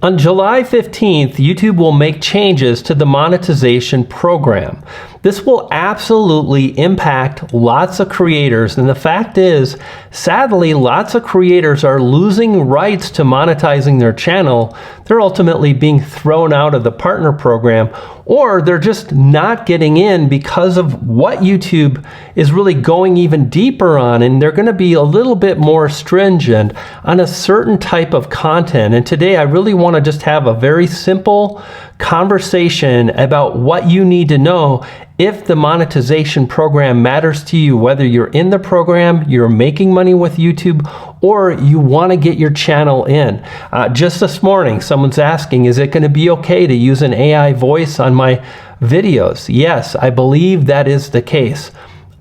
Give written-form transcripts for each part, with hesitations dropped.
On July 15th, YouTube will make changes to the monetization program. This will absolutely impact lots of creators, and the fact is, sadly, lots of creators are losing rights to monetizing their channel. They're ultimately being thrown out of the partner program, or they're just not getting in because of what YouTube is really going even deeper on, and they're going to be a little bit more stringent on a certain type of content. And today I really want to just have a very simple conversation about what you need to know if the monetization program matters to you, whether you're in the program, you're making money with YouTube, or you want to get your channel in. Just this morning, someone's asking, is it going to be okay to use an AI voice on my videos? Yes, I believe that is the case,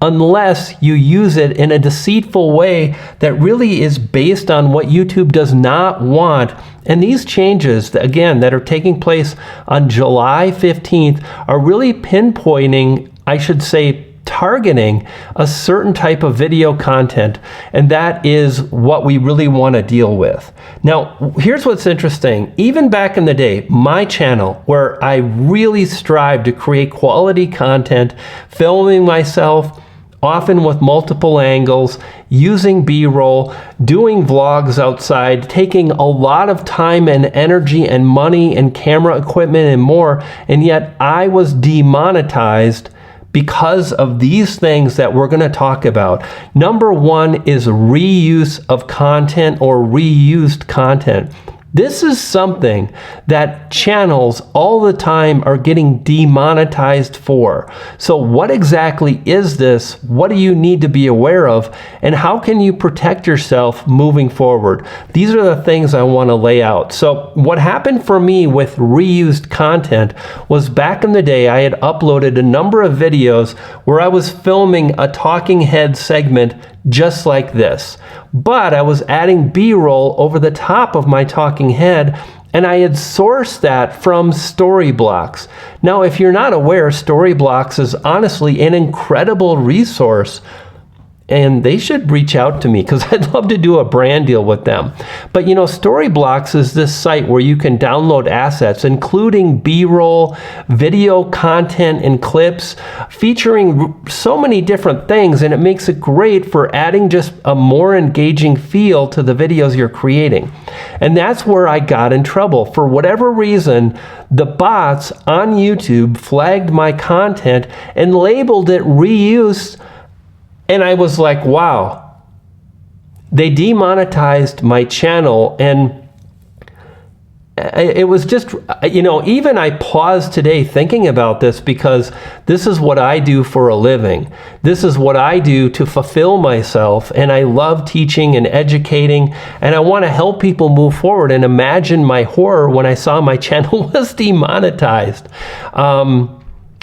unless you use it in a deceitful way that really is based on what YouTube does not want. And these changes, again, that are taking place on July 15th are really pinpointing, I should say, targeting a certain type of video content, and that is what we really want to deal with. Now, here's what's interesting. Even back in the day, my channel, where I really strive to create quality content, filming myself, often with multiple angles, using B-roll, doing vlogs outside, taking a lot of time and energy and money and camera equipment and more, and yet I was demonetized because of these things that we're going to talk about. Number one is reuse of content or reused content. This is something that channels all the time are getting demonetized for. So what exactly is this? What do you need to be aware of? And how can you protect yourself moving forward? These are the things I want to lay out. So what happened for me with reused content was back in the day, I had uploaded a number of videos where I was filming a talking head segment just like this. But I was adding B-roll over the top of my talking head, and I had sourced that from Storyblocks. Now, if you're not aware, Storyblocks is honestly an incredible resource, and they should reach out to me because I'd love to do a brand deal with them. But you know, Storyblocks is this site where you can download assets, including B-roll, video content and clips, featuring so many different things, and it makes it great for adding just a more engaging feel to the videos you're creating. And that's where I got in trouble. For whatever reason, the bots on YouTube flagged my content and labeled it reuse. And I was like, wow, they demonetized my channel. And it was just, you know, even I paused today thinking about this because this is what I do for a living. This is what I do to fulfill myself. And I love teaching and educating. And I want to help people move forward. And imagine my horror when I saw my channel was demonetized.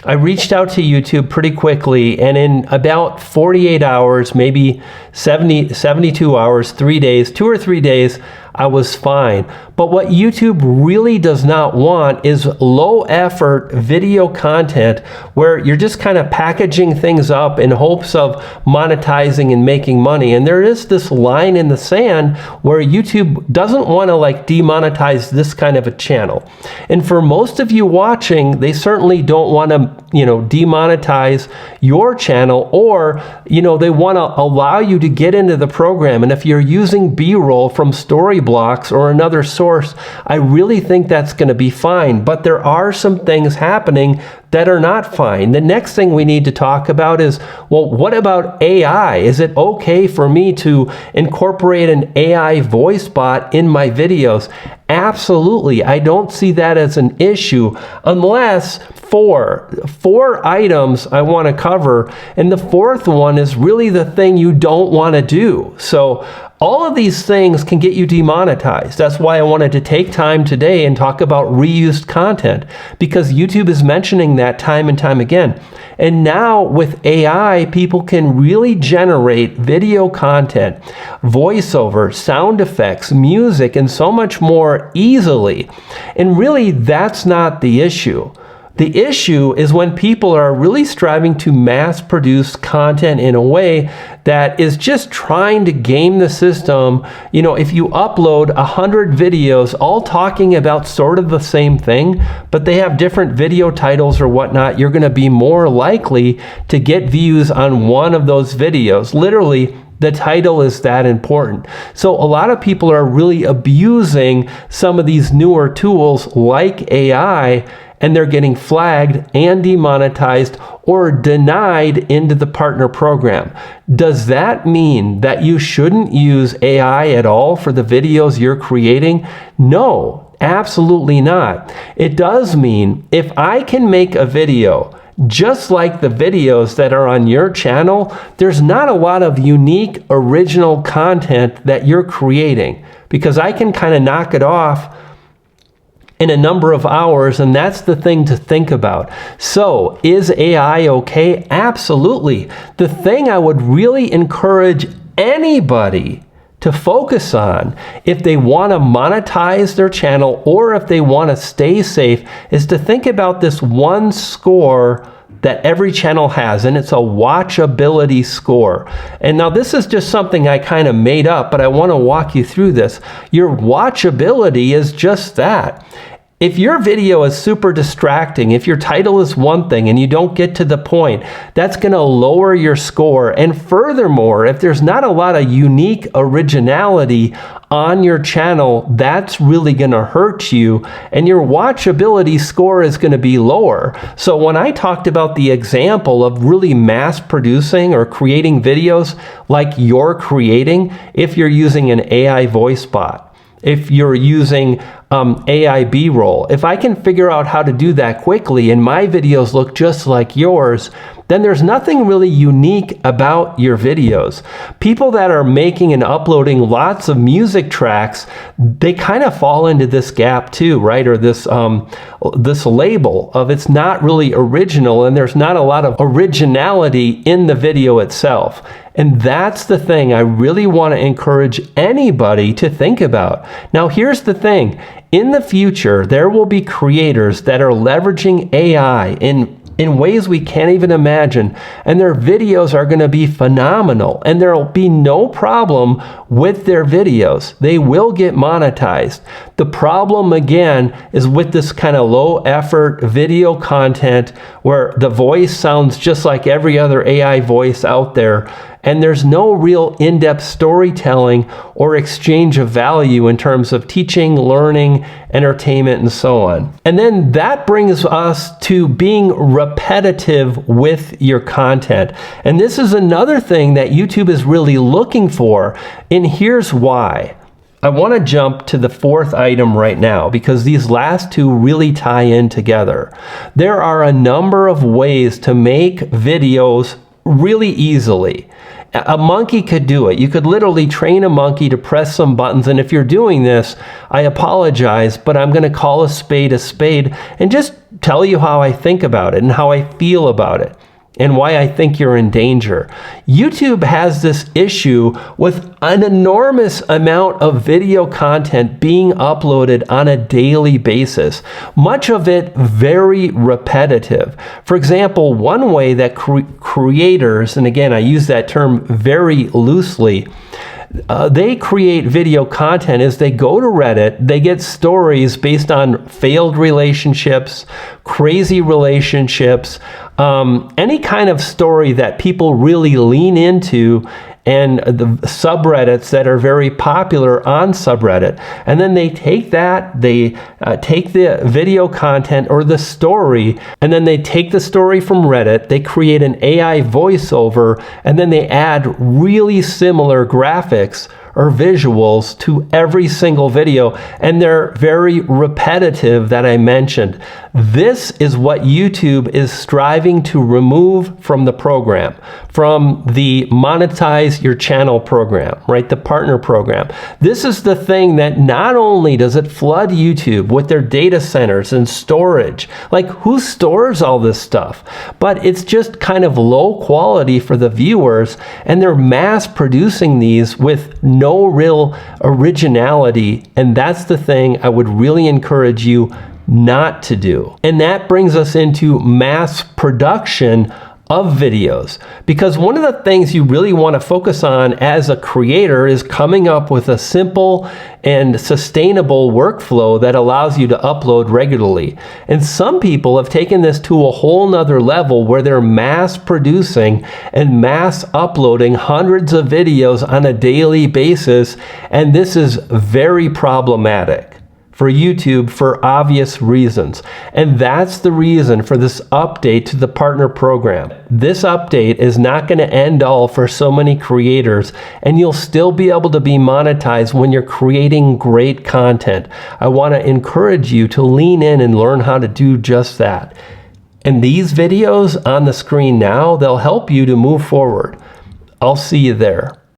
I reached out to YouTube pretty quickly, and in about 48 hours, maybe 72 hours, 3 days, 2 or 3 days, I was fine. But what YouTube really does not want is low effort video content where you're just kind of packaging things up in hopes of monetizing and making money. And there is this line in the sand where YouTube doesn't want to like demonetize this kind of a channel. And for most of you watching, they certainly don't want to, you know, demonetize your channel, or, you know, they want to allow you to get into the program. And if you're using B-roll from Storyblocks or another source, I really think that's going to be fine. But there are some things happening that are not fine. The next thing we need to talk about is, well, what about AI? Is it okay for me to incorporate an AI voice bot in my videos? Absolutely. I don't see that as an issue unless four items I want to cover, and the fourth one is really the thing you don't want to do. So all of these things can get you demonetized. That's why I wanted to take time today and talk about reused content, because YouTube is mentioning that time and time again. And now with AI, people can really generate video content, voiceover, sound effects, music, and so much more easily. And really, that's not the issue. The issue is when people are really striving to mass produce content in a way that is just trying to game the system. You know, if you upload 100 videos all talking about sort of the same thing, but they have different video titles or whatnot, you're going to be more likely to get views on one of those videos. Literally, the title is that important. So a lot of people are really abusing some of these newer tools like AI, and they're getting flagged and demonetized or denied into the partner program. Does that mean that you shouldn't use AI at all for the videos you're creating? No, absolutely not. It does mean if I can make a video just like the videos that are on your channel, there's not a lot of unique original content that you're creating, because I can kind of knock it off in a number of hours, and that's the thing to think about. So, is AI okay? Absolutely. The thing I would really encourage anybody to focus on if they want to monetize their channel or if they want to stay safe is to think about this one score that every channel has, and it's a watchability score. And now this is just something I kind of made up, but I want to walk you through this. Your watchability is just that. If your video is super distracting, if your title is one thing and you don't get to the point, that's going to lower your score. And furthermore, if there's not a lot of unique originality on your channel, that's really going to hurt you, and your watchability score is going to be lower. So when I talked about the example of really mass producing or creating videos like you're creating, if you're using an AI voice bot, if you're using AI B-roll, if I can figure out how to do that quickly and my videos look just like yours, then there's nothing really unique about your videos. People that are making and uploading lots of music tracks, they kind of fall into this gap too, right? Or this label of it's not really original, and there's not a lot of originality in the video itself. And that's the thing I really want to encourage anybody to think about. Now, here's the thing. In the future, there will be creators that are leveraging AI in ways we can't even imagine, and their videos are going to be phenomenal, and there will be no problem with their videos. They will get monetized. The problem, again, is with this kind of low effort video content where the voice sounds just like every other AI voice out there, and there's no real in-depth storytelling or exchange of value in terms of teaching, learning, entertainment, and so on. And then that brings us to being repetitive with your content. And this is another thing that YouTube is really looking for, and here's why. I want to jump to the fourth item right now because these last two really tie in together. There are a number of ways to make videos really easily. A monkey could do it. You could literally train a monkey to press some buttons, and if you're doing this, I apologize, but I'm going to call a spade and just tell you how I think about it and how I feel about it and why I think you're in danger. YouTube has this issue with an enormous amount of video content being uploaded on a daily basis, much of it very repetitive. For example, one way that creators, and again, I use that term very loosely, they create video content is they go to Reddit, they get stories based on failed relationships, crazy relationships, any kind of story that people really lean into, and the subreddits that are very popular on subreddit. And then they take that, they take the video content or the story, and then they take the story from Reddit, they create an AI voiceover, and then they add really similar graphics or visuals to every single video, and they're very repetitive that I mentioned. This is what YouTube is striving to remove from the program, from the monetize your channel program, right? The partner program. This is the thing that not only does it flood YouTube with their data centers and storage, like who stores all this stuff? But it's just kind of low quality for the viewers, and they're mass producing these with no real originality, and that's the thing I would really encourage you not to do. And that brings us into mass production of videos, because one of the things you really want to focus on as a creator is coming up with a simple and sustainable workflow that allows you to upload regularly. And some people have taken this to a whole nother level where they're mass producing and mass uploading hundreds of videos on a daily basis, and this is very problematic for YouTube for obvious reasons. And that's the reason for this update to the partner program. This update is not going to end all for so many creators, and you'll still be able to be monetized when you're creating great content. I want to encourage you to lean in and learn how to do just that. And these videos on the screen now, they'll help you to move forward. I'll see you there.